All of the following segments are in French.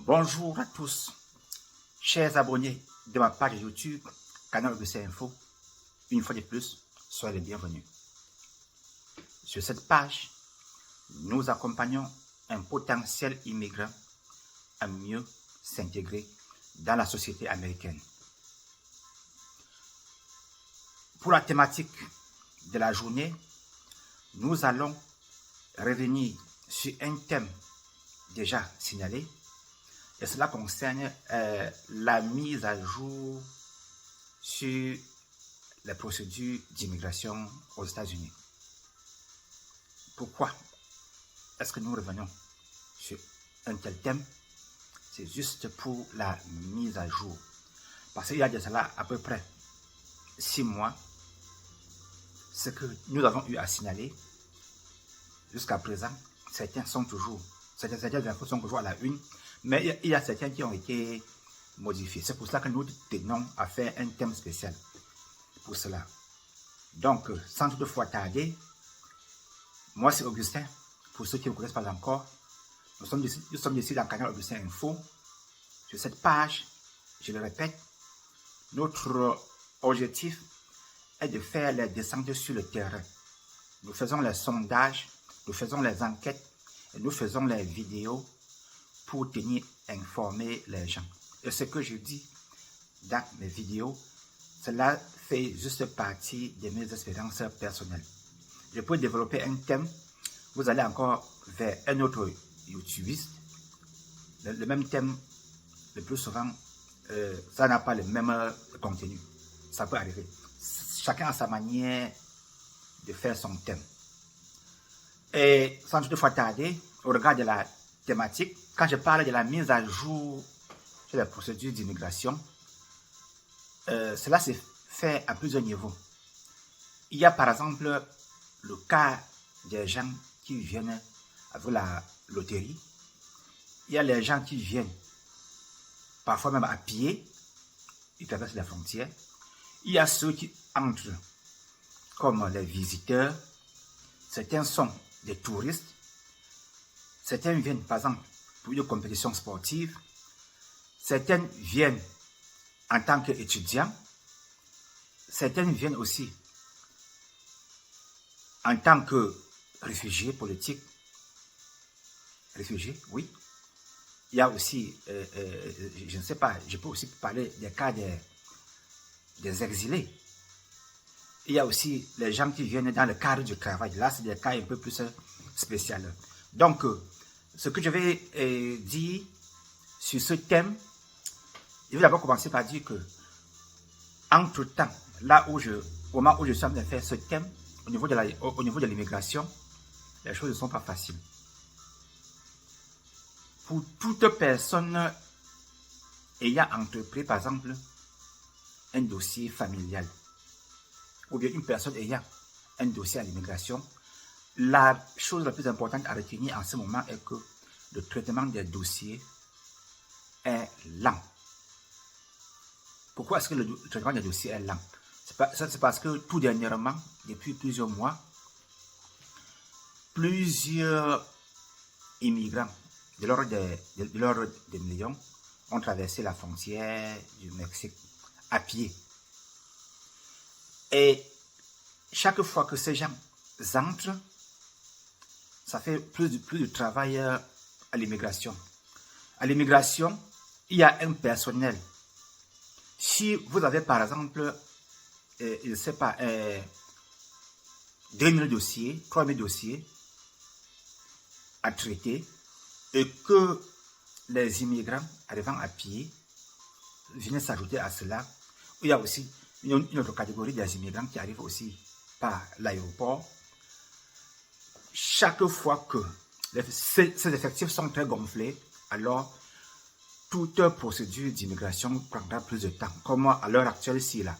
Bonjour à tous, chers abonnés de ma page YouTube, Canal Augustin Info. Une fois de plus, soyez les bienvenus. Sur cette page, nous accompagnons un potentiel immigrant à mieux s'intégrer dans la société américaine. Pour la thématique de la journée, nous allons revenir sur un thème déjà signalé, et cela concerne la mise à jour sur les procédures d'immigration aux États-Unis. Pourquoi est-ce que nous revenons sur un tel thème? C'est juste pour la mise à jour. Parce qu'il y a de cela à peu près 6 mois, ce que nous avons eu à signaler, jusqu'à présent, certaines infos sont toujours à la une, mais il y a certaines qui ont été modifiées. C'est pour cela que nous tenons à faire un thème spécial pour cela. Donc, sans toutefois tarder, moi c'est Augustin. Pour ceux qui ne me connaissent pas encore, nous sommes ici dans le canal Augustin Info. Sur cette page, je le répète, notre objectif est de faire les descentes sur le terrain. Nous faisons les sondages, nous faisons les enquêtes et nous faisons les vidéos pour tenir informer les gens. Et ce que je dis dans mes vidéos, cela fait juste partie de mes expériences personnelles. Je peux développer un thème, vous allez encore vers un autre YouTubiste, le même thème, le plus souvent, ça n'a pas le même contenu. Ça peut arriver. Chacun a sa manière de faire son thème. Et sans toutefois tarder, au regard de la thématique, quand je parle de la mise à jour sur les procédures d'immigration, cela se fait à plusieurs niveaux. Il y a par exemple le cas des gens qui viennent avec la loterie. Il y a les gens qui viennent parfois même à pied, ils traversent les frontières. Il y a ceux qui entrent comme les visiteurs. Certains sont des touristes. Certains viennent par exemple pour une compétition sportive. Certaines viennent en tant qu'étudiants. Certaines viennent aussi en tant que réfugiés politiques. Réfugiés, oui. Il y a aussi, je ne sais pas, je peux aussi parler des cas des exilés. Il y a aussi les gens qui viennent dans le cadre du travail. Là, c'est des cas un peu plus spéciaux. Donc, ce que je vais dire sur ce thème, je vais d'abord commencer par dire que, entre-temps, au moment où je suis en train de faire ce thème, au niveau de l'immigration, les choses ne sont pas faciles. Pour toute personne ayant entrepris, par exemple, un dossier familial, ou bien une personne ayant un dossier à l'immigration, la chose la plus importante à retenir en ce moment est que le traitement des dossiers est lent. Pourquoi est-ce que le traitement des dossiers est lent? C'est parce que tout dernièrement, depuis plusieurs mois, plusieurs immigrants de l'ordre des millions ont traversé la frontière du Mexique à pied. Et chaque fois que ces gens entrent, ça fait plus de travail à l'immigration. À l'immigration, il y a un personnel. Si vous avez par exemple, je ne sais pas, 2000 dossiers, 3000 dossiers à traiter, et que les immigrants arrivant à pied viennent s'ajouter à cela, il y a aussi une autre catégorie des immigrants qui arrivent aussi par l'aéroport. Chaque fois que ces effectifs sont très gonflés, alors toute procédure d'immigration prendra plus de temps. Comme à l'heure actuelle, si là,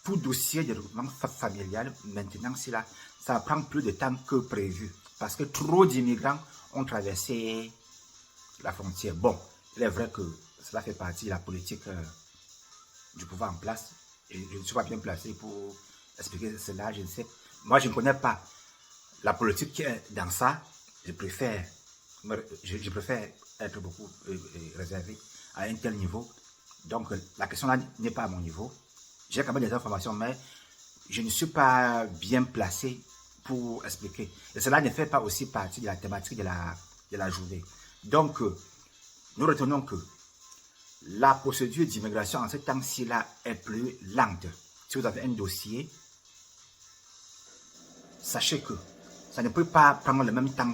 tout dossier de recrutement familial, maintenant, si là, ça prend plus de temps que prévu. Parce que trop d'immigrants ont traversé la frontière. Bon, il est vrai que cela fait partie de la politique du pouvoir en place. Et je ne suis pas bien placé pour expliquer cela, je ne sais. Moi, je ne connais pas la politique qui est dans ça. Je préfère je préfère être beaucoup réservé à un tel niveau. Donc, la question là n'est pas à mon niveau. J'ai quand même des informations, mais je ne suis pas bien placé pour expliquer. Et cela ne fait pas aussi partie de la thématique de la journée. Donc, nous retenons que la procédure d'immigration en ce temps-ci là est plus lente. Si vous avez un dossier, sachez que ça ne peut pas prendre le même temps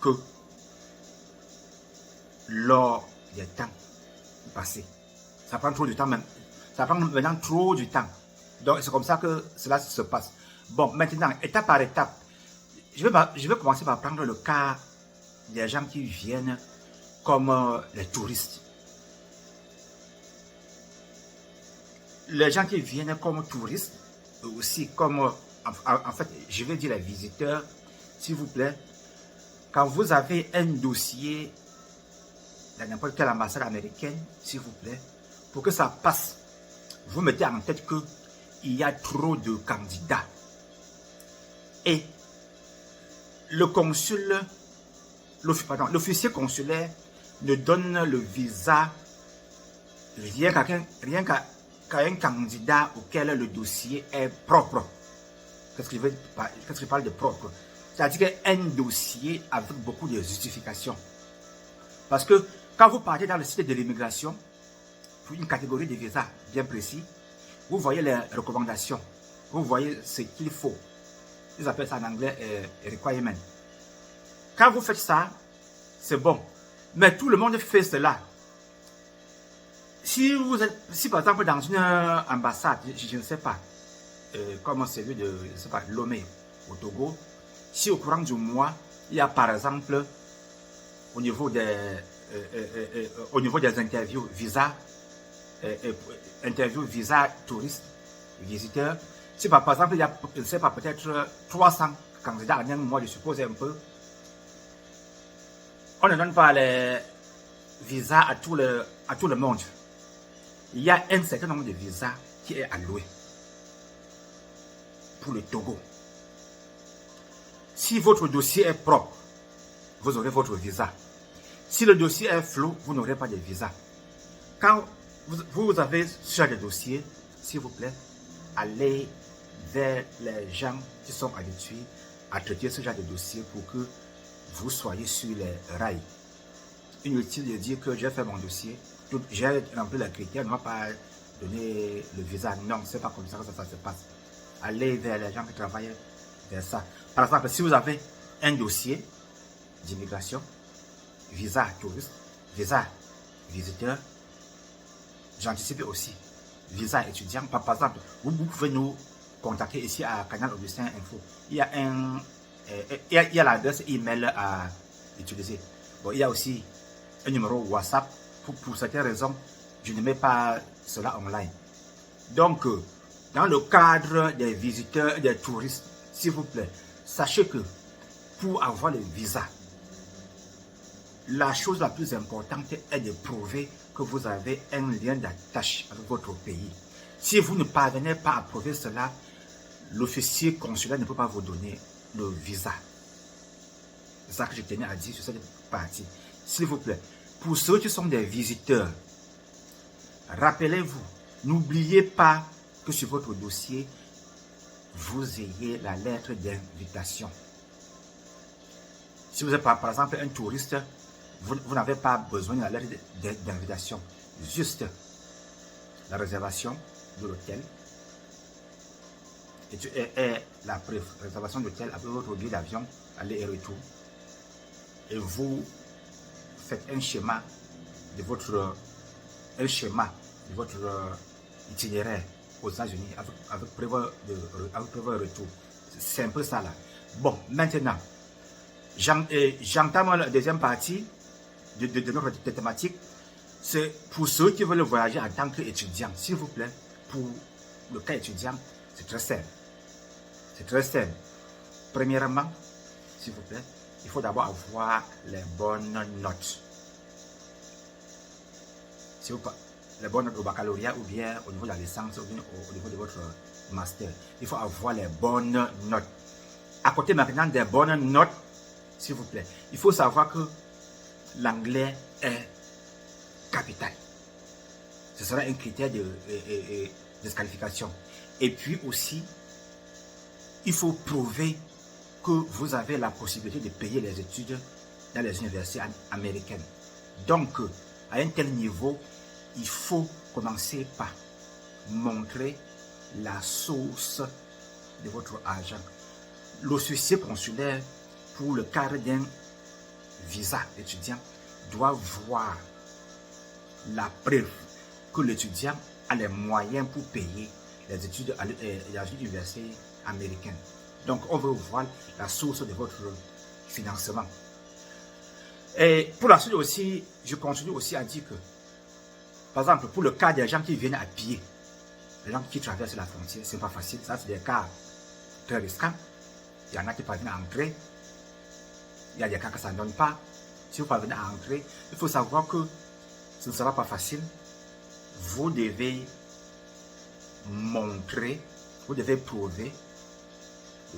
que lors des temps passés. Ça prend trop de temps même. Ça prend maintenant trop de temps. Donc c'est comme ça que cela se passe. Bon, maintenant, étape par étape, je vais commencer par prendre le cas des gens qui viennent comme les touristes. Les gens qui viennent comme touristes, aussi comme, en fait, je vais dire les visiteurs, s'il vous plaît, quand vous avez un dossier dans n'importe quelle ambassade américaine, s'il vous plaît, pour que ça passe, vous mettez en tête qu'il y a trop de candidats. Et le consul, l'officier consulaire ne donne le visa rien qu'à un candidat auquel le dossier est propre. Qu'est-ce que je parle de propre? C'est-à-dire qu'un dossier avec beaucoup de justifications. Parce que quand vous partez dans le site de l'immigration, pour une catégorie de visas bien précis, vous voyez les recommandations, vous voyez ce qu'il faut. Ils appellent ça en anglais requirement. Quand vous faites ça, c'est bon. Mais tout le monde fait cela. Si par exemple dans une ambassade, je ne sais pas, comme celui de Lomé au Togo, si au courant du mois, il y a par exemple au niveau des interviews visa, touristes, visiteurs, si par exemple il y a, je ne sais pas, peut-être 300 candidats en un mois, je suppose un peu, on ne donne pas les visas à tout le monde. Il y a un certain nombre de visas qui est alloué pour le Togo. Si votre dossier est propre, vous aurez votre visa. Si le dossier est flou, vous n'aurez pas de visa. Quand vous avez ce genre de dossier, s'il vous plaît, allez vers les gens qui sont habitués à traiter ce genre de dossier pour que vous soyez sur les rails. Inutile de dire que j'ai fait mon dossier, j'ai rempli les critères, ne m'a pas donné le visa. Non, c'est pas comme ça que ça se passe. Allez vers les gens qui travaillent vers ça. Par exemple, si vous avez un dossier d'immigration, visa touriste, visa visiteur, j'anticipe aussi, visa étudiant. Par exemple, vous pouvez nous contacter ici à Canal Augustin Info. Il y a l'adresse email à utiliser. Bon, il y a aussi un numéro WhatsApp. Pour certaines raisons, je ne mets pas cela online. Donc, dans le cadre des visiteurs et des touristes, s'il vous plaît, sachez que pour avoir le visa, la chose la plus importante est de prouver que vous avez un lien d'attache avec votre pays. Si vous ne parvenez pas à prouver cela, l'officier consulaire ne peut pas vous donner le visa. C'est ça que je tenais à dire sur cette partie. S'il vous plaît, pour ceux qui sont des visiteurs, rappelez-vous, n'oubliez pas que sur votre dossier, vous ayez la lettre d'invitation. Si vous êtes par exemple un touriste, vous n'avez pas besoin de la lettre d'invitation. Juste la réservation de l'hôtel et la réservation d'hôtel avec votre billet d'avion, aller et retour. Et vous faites un schéma de votre itinéraire aux États-Unis avec prévoir retour. C'est un peu ça là. Bon, maintenant, j'entame la deuxième partie de notre thématique. C'est pour ceux qui veulent voyager en tant qu'étudiant. S'il vous plaît, pour le cas étudiant, c'est très simple. C'est très simple. Premièrement, s'il vous plaît, il faut d'abord avoir les bonnes notes. Si vous, les bonnes notes au baccalauréat ou bien au niveau de la licence ou bien au niveau de votre master. Il faut avoir les bonnes notes. À côté maintenant des bonnes notes, s'il vous plaît, il faut savoir que l'anglais est capital. Ce sera un critère de disqualification. Et puis aussi, il faut prouver que vous avez la possibilité de payer les études dans les universités américaines. Donc, à un tel niveau, il faut commencer par montrer la source de votre argent. L'officier consulaire, pour le cadre d'un visa d'étudiant, doit voir la preuve que l'étudiant a les moyens pour payer les études à l'université américaine. Donc, on veut voir la source de votre financement. Et pour la suite aussi, je continue aussi à dire que, par exemple, pour le cas des gens qui viennent à pied, les gens qui traversent la frontière, ce n'est pas facile. Ça, c'est des cas très risquants. Il y en a qui parviennent à entrer. Il y a des cas que ça ne donne pas. Si vous parvenez à entrer, il faut savoir que ce ne sera pas facile. Vous devez montrer, vous devez prouver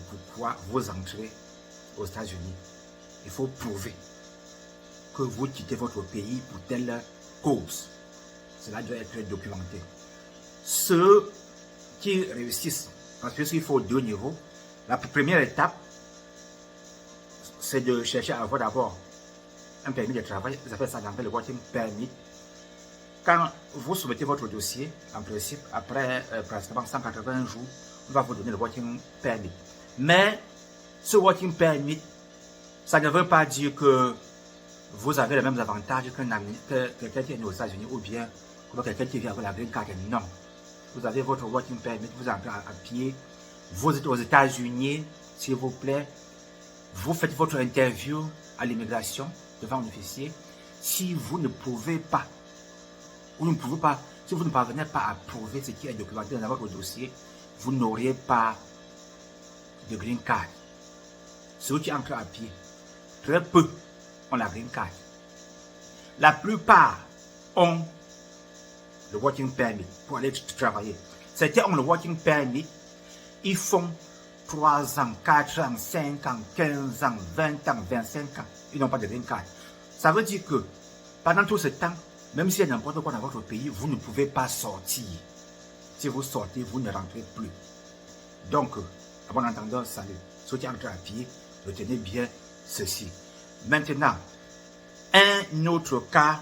pourquoi vous entrez aux États-Unis. Il faut prouver que vous quittez votre pays pour telle cause. Cela doit être documenté. Ceux qui réussissent, parce qu'il faut 2 niveaux. La première étape, c'est de chercher à avoir d'abord un permis de travail. Ils appellent ça en anglais le working permit. Quand vous soumettez votre dossier, en principe, après pratiquement 180 jours, on va vous donner le working permit. Mais ce working permit, ça ne veut pas dire que vous avez les mêmes avantages que quelqu'un qui est né aux États-Unis ou bien quelqu'un qui vient avec la green card. Non. Vous avez votre working permit, vous entrez à pied, vous êtes aux États-Unis, s'il vous plaît. Vous faites votre interview à l'immigration devant un officier. Si vous ne pouvez pas, si vous ne parvenez pas à prouver ce qui est documenté dans votre dossier, vous n'aurez pas de green card. Ceux qui entrent à pied, très peu ont la green card. La plupart ont le working permit pour aller travailler. Certains ont le working permit, ils font 3 ans, 4 ans, 5 ans, 15 ans, 20 ans, 25 ans. Ils n'ont pas de green card. Ça veut dire que pendant tout ce temps, même s'il y a n'importe quoi dans votre pays, vous ne pouvez pas sortir. Si vous sortez, vous ne rentrez plus. Donc, à bon entendeur, salut. Ceux qui entrent à pied, retenez bien ceci. Maintenant, un autre cas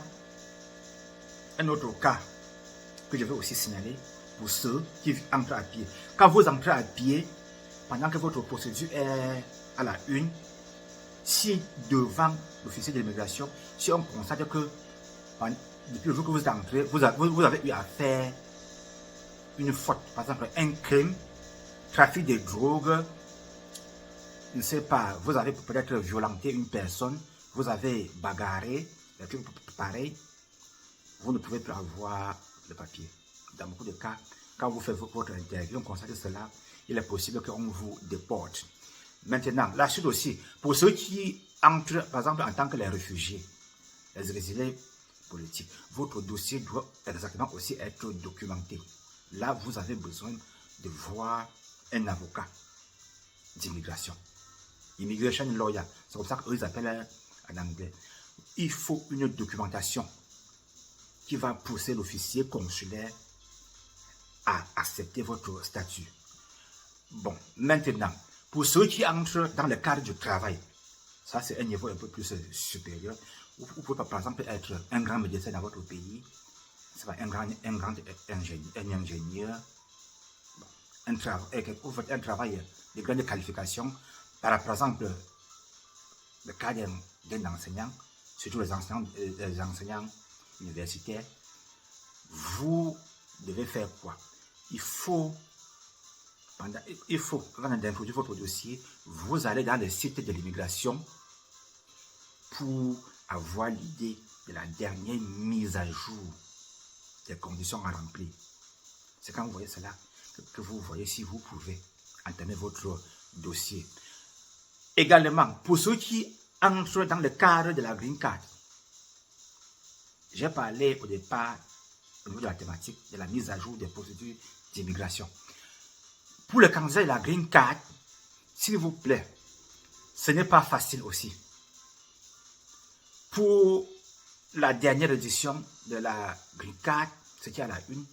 que je vais aussi signaler pour ceux qui entrent à pied. Quand vous entrez à pied, pendant que votre procédure est à la une, si devant l'officier de l'immigration, si on constate que depuis le jour que vous entrez, vous avez eu à faire une faute, par exemple un crime, trafic de drogue, je ne sais pas, vous avez peut-être violenté une personne, vous avez bagarré, des trucs pareils, vous ne pouvez plus avoir le papier. Dans beaucoup de cas, quand vous faites votre interview, on constate cela, il est possible qu'on vous déporte. Maintenant, la suite aussi, pour ceux qui entrent, par exemple, en tant que les réfugiés, les exilés politiques, votre dossier doit exactement aussi être documenté. Là, vous avez besoin de voir un avocat d'immigration. Immigration lawyer, c'est comme ça qu'eux ils appellent en anglais. Il faut une documentation qui va pousser l'officier consulaire à accepter votre statut. Bon, maintenant, pour ceux qui entrent dans le cadre du travail, ça c'est un niveau un peu plus supérieur. Vous pouvez par exemple être un grand médecin dans votre pays, un grand ingénieur, vous faites un travail de grande qualification, par exemple, le cas d'un enseignant, surtout les enseignants universitaires, vous devez faire quoi? Il faut, avant d'introduire votre dossier, vous allez dans le site de l'immigration pour avoir l'idée de la dernière mise à jour des conditions à remplir. C'est quand vous voyez cela que vous voyez si vous pouvez entamer votre dossier. Également, pour ceux qui entrent dans le cadre de la Green Card, j'ai parlé au départ, au niveau de la thématique, de la mise à jour des procédures d'immigration. Pour le candidat de la Green Card, s'il vous plaît, ce n'est pas facile aussi. Pour la dernière édition de la Green Card, c'était à la une.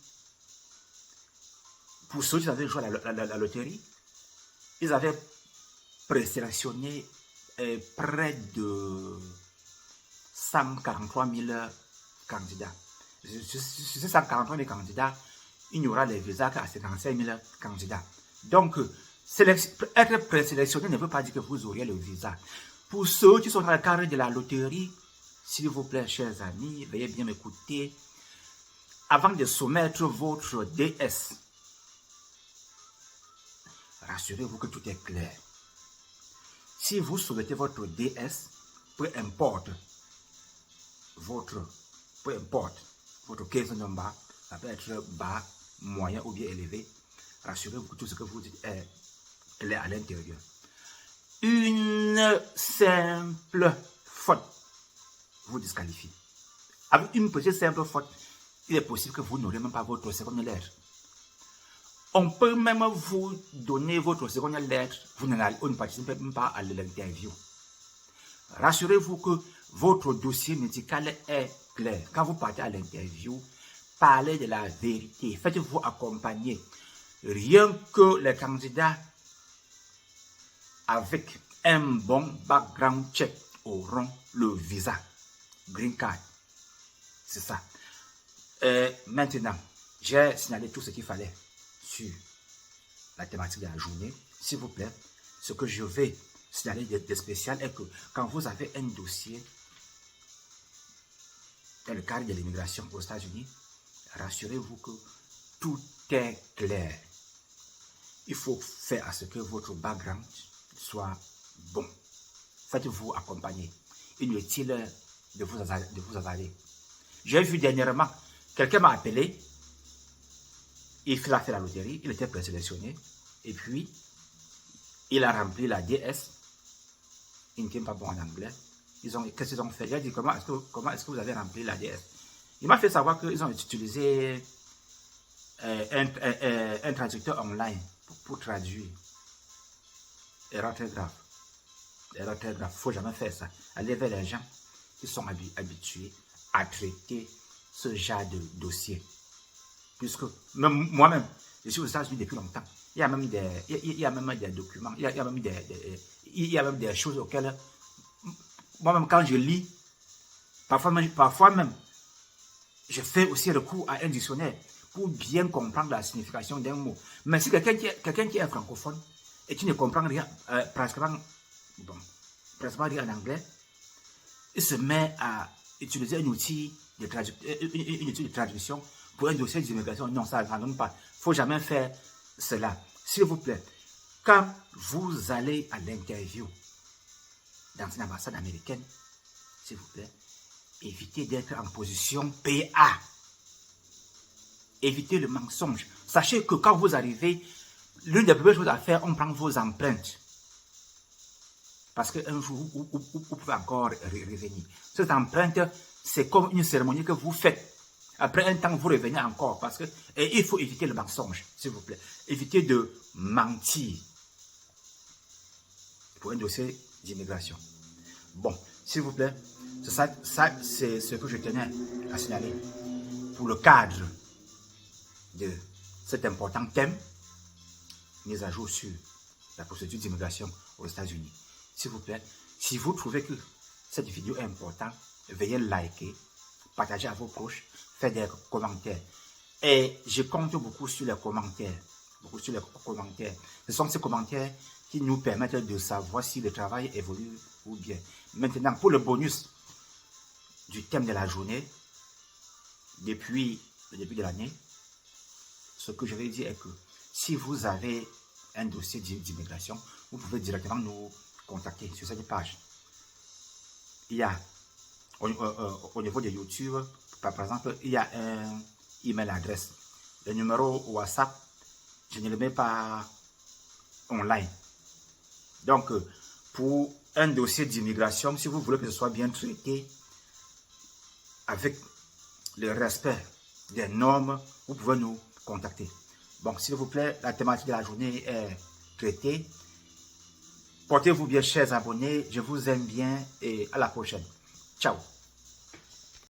Pour ceux qui avaient joué à la loterie, ils avaient présélectionné près de 143 000 candidats. Sur ces 143 000 candidats, il n'y aura les visas qu'à 55 000 candidats. Donc, être présélectionné ne veut pas dire que vous auriez le visa. Pour ceux qui sont dans le cadre de la loterie, s'il vous plaît, chers amis, veuillez bien m'écouter. Avant de soumettre votre DS, rassurez-vous que tout est clair. Si vous soumettez votre DS, peu importe votre case number, ça peut être bas, moyen ou bien élevé, rassurez-vous que tout ce que vous dites est clair à l'intérieur. Une simple faute vous disqualifie. Avec une petite simple faute, il est possible que vous n'aurez même pas votre seconde lettre. On peut même vous donner votre seconde lettre, vous ne participez même pas à l'interview. Rassurez-vous que votre dossier médical est clair. Quand vous partez à l'interview, parlez de la vérité. Faites-vous accompagner. Rien que les candidats avec un bon background check auront le visa Green Card. C'est ça. Maintenant, j'ai signalé tout ce qu'il fallait sur la thématique de la journée. S'il vous plaît, ce que je vais signaler de spécial est que quand vous avez un dossier dans le cadre de l'immigration aux États-Unis, rassurez-vous que tout est clair. Il faut faire à ce que votre background soit bon. Faites-vous accompagner. Inutile de vous hasarder. J'ai vu dernièrement, quelqu'un m'a appelé, il a fait la loterie, il était présélectionné, et puis il a rempli la DS. Il n'était pas bon en anglais. Qu'est-ce qu'ils ont fait? J'ai dit, comment est-ce que vous avez rempli la DS? Il m'a fait savoir qu'ils ont utilisé un traducteur online pour traduire. Erreur très grave. Erreur très grave. Il ne faut jamais faire ça. Allez vers les gens qui sont habitués à traiter ce genre de dossier. Puisque même moi-même, je suis aux États-Unis depuis longtemps. Il y a même des documents, il y a même des choses auxquelles moi-même quand je lis, parfois même, je fais aussi recours à un dictionnaire pour bien comprendre la signification d'un mot. Mais si quelqu'un qui est francophone et qui ne comprend rien, pratiquement rien en anglais, il se met à utiliser un outil de traduction pour un dossier d'immigration. Non, ça ne fonctionne pas. Il ne faut jamais faire cela. S'il vous plaît, quand vous allez à l'interview dans une ambassade américaine, s'il vous plaît, évitez d'être en position PA. Évitez le mensonge. Sachez que quand vous arrivez, l'une des premières choses à faire, on prend vos empreintes. Parce qu'un jour, vous pouvez encore revenir. Cette empreinte, c'est comme une cérémonie que vous faites. Après un temps, vous revenez encore. Et il faut éviter le mensonge, s'il vous plaît. Évitez de mentir pour un dossier d'immigration. Bon, s'il vous plaît, ça c'est ce que je tenais à signaler pour le cadre de cet important thème, mise à jour sur la procédure d'immigration aux États-Unis. S'il vous plaît, si vous trouvez que cette vidéo est importante, veuillez liker, partager à vos proches, faire des commentaires. Et je compte beaucoup sur les commentaires. Ce sont ces commentaires qui nous permettent de savoir si le travail évolue ou bien. Maintenant, pour le bonus du thème de la journée, depuis le début de l'année, ce que je vais dire est que si vous avez un dossier d'immigration, vous pouvez directement nous contacter sur cette page. Il y a, au niveau de YouTube, par exemple, il y a un email adresse. Le numéro WhatsApp, je ne le mets pas online. Donc, pour un dossier d'immigration, si vous voulez que ce soit bien traité avec le respect des normes, vous pouvez nous contacter. Bon, s'il vous plaît, la thématique de la journée est traitée. Portez-vous bien, chers abonnés. Je vous aime bien et à la prochaine. Ciao.